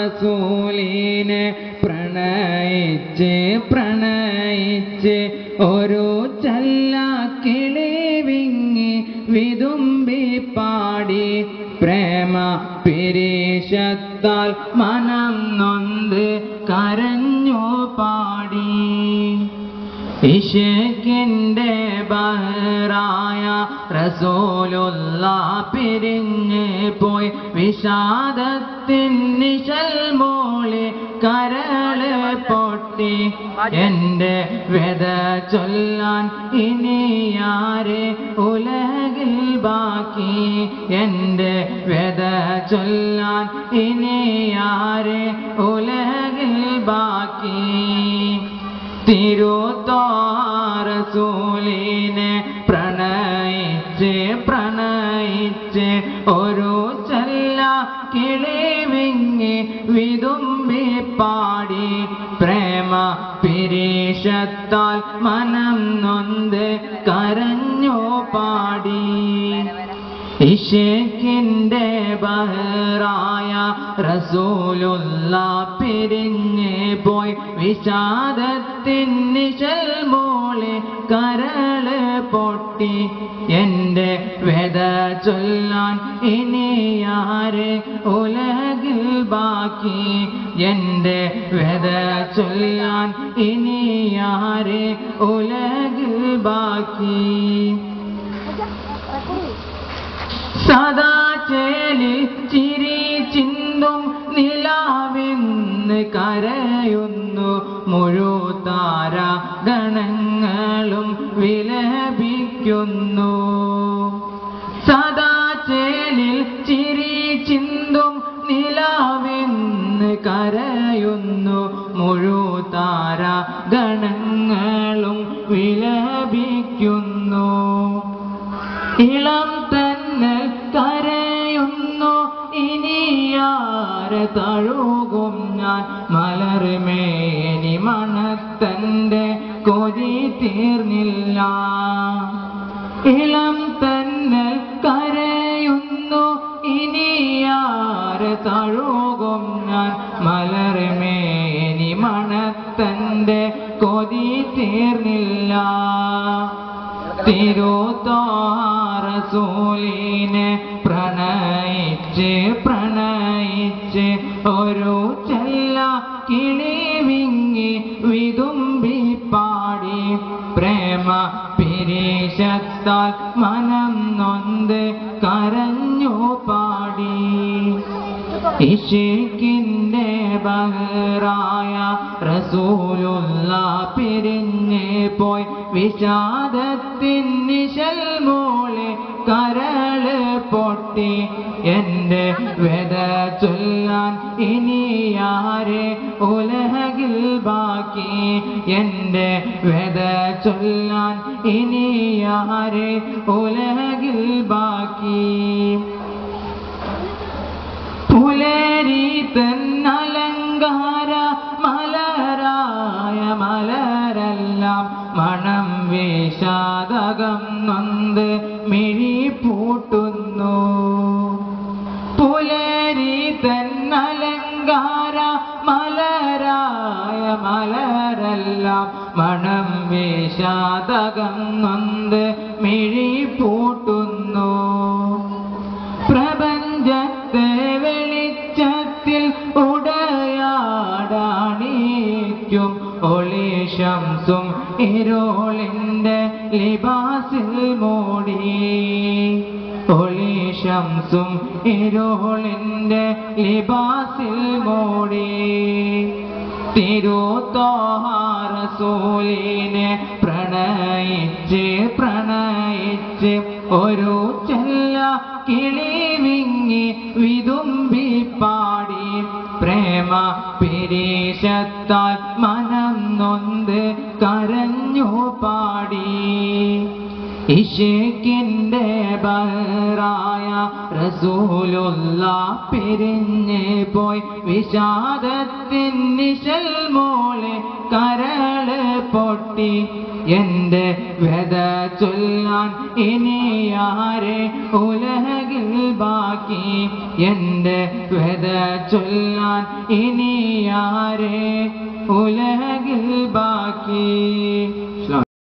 തിരുദാറസൂലിനെ പ്രണയിച്ച് ഒരു ചല്ലക്കിളി വിങ്ങി വിതുമ്പി പാടി പ്രേമ പിരീശത്താൽ മനം നൊന്ത് കരഞ്ഞു പാടി ഇശക്കിന്റെ ബഹറായ റസൂലുള്ളാഹ് പിരിഞ്ഞ് പോയി വിഷാദത്തിൻ നിശൽ മൂളി കരള് പൊട്ടി എന്റെ വ്യത ചൊല്ലാൻ ഇനിയാരെ ഉലകിൽ ബാക്കി എന്റെ വ്യത ചൊല്ലാൻ ഇനിയാരെ ഉലകിൽ ബാക്കി തിരുദാറസൂലിനെ പ്രണയിച്ച് ഒരു ചല്ലക്കിളി വിങ്ങി വിതുമ്പി പാടി പ്രേമ പിരീശത്താൽ മനം നൊന്ത് കരഞ്ഞു പാടി ഇശക്കിന്റെ ബഹറായ റസൂലുള്ളാഹ് പിരിഞ്ഞ് പോയി വിഷാദത്തിൻ നിശൽ മൂളി കരള് പൊട്ടി എന്റെ വ്യത ചൊല്ലാൻ ഇനിയാരെ ഉലകിൽ ബാക്കി എന്റെ വ്യത ചൊല്ലാൻ ഇനിയാരെ ഉലകിൽ ബാക്കി സദാ ചേലിൽ ചിരി ചിന്തും നിലാവെന്ന് കരയുന്നു മുഴുതാര ഗണങ്ങളും വിലപിക്കുന്നു സദാ ചേലിൽ ചിരി ചിന്തും നിലാവെന്ന് കരയുന്നു മുഴുതാര ഗണങ്ങളും വിലപിക്കുന്നു ഇളം തന്നൽ കരയുന്നു ഇനിയാരെ തഴുകും ഞാൻ മലർമേനി മണത്തന്റെ കൊതി തീർന്നില്ല ഇളം തന്നൽ കരയുന്നു ഇനിയാരെ തഴുകും ഞാൻ മലർമേനി മണത്തന്റെ കൊതി തീർന്നില്ല തിരുദാറസൂലിനെ പ്രണയിച്ച് ഒരു ചല്ലക്കിളി വിങ്ങി വിതുമ്പി പാടി പ്രേമ പിരീശത്താൽ മനം നൊന്ത് കരഞ്ഞു പാടി ഇശക്കിന്റെ ബഹറായ റസൂലുള്ളാഹ് പിരിഞ്ഞ് പോയി വിഷാദത്തിൻ നിശൽ മൂളി കരള് പൊട്ടി എന്റെ വ്യത ചൊല്ലാൻ ഇനിയാരെ ഉലകിൽ ബാക്കി എന്റെ വ്യത ചൊല്ലാൻ ഇനിയാരെ ഉലകിൽ ബാക്കി പുലരി തന്നലങ്കാര മലരായ മലരെല്ലാം മണം വിഷാദകം നൊന്ത് മിഴി പൂട്ടുന്നു പുലരി തന്നലങ്കാര മലരായ മലരെല്ലാം മണം വിഷാദകം നൊന്ത് മിഴി പൂട്ടുന്നു പ്രപഞ്ചത്തെ വെളിച്ചത്തിൽ ഉടയാടാണിക്കും ഒളി ശംസും ഇരുളിന്റെ ലിബാസിൽ മൂടി ഒളി ശംസും ഇരുളിന്റെ ലിബാസിൽ മൂടി തിരുദാറസൂലിനെ പ്രണയിച്ച് ഒരു ചല്ലക്കിളി വിങ്ങി വിതുമ്പി പാടി പ്രേമ പിരീശത്താൽ മനം നൊന്ത് കരഞ്ഞു പാടി ഇശക്കിന്റെ ബഹറായ റസൂലുള്ളാഹ് പിരിഞ്ഞ് പോയി വിഷാദത്തിൻ നിശൽ മൂളി കരള് പൊട്ടി എൻ്റെ വ്യത ചൊല്ലാൻ ഇനിയാരെ ഉലകിൽ ബാക്കി എൻ്റെ വ്യത ചൊല്ലാൻ ഇനിയാരെ ഉലകിൽ ബാക്കി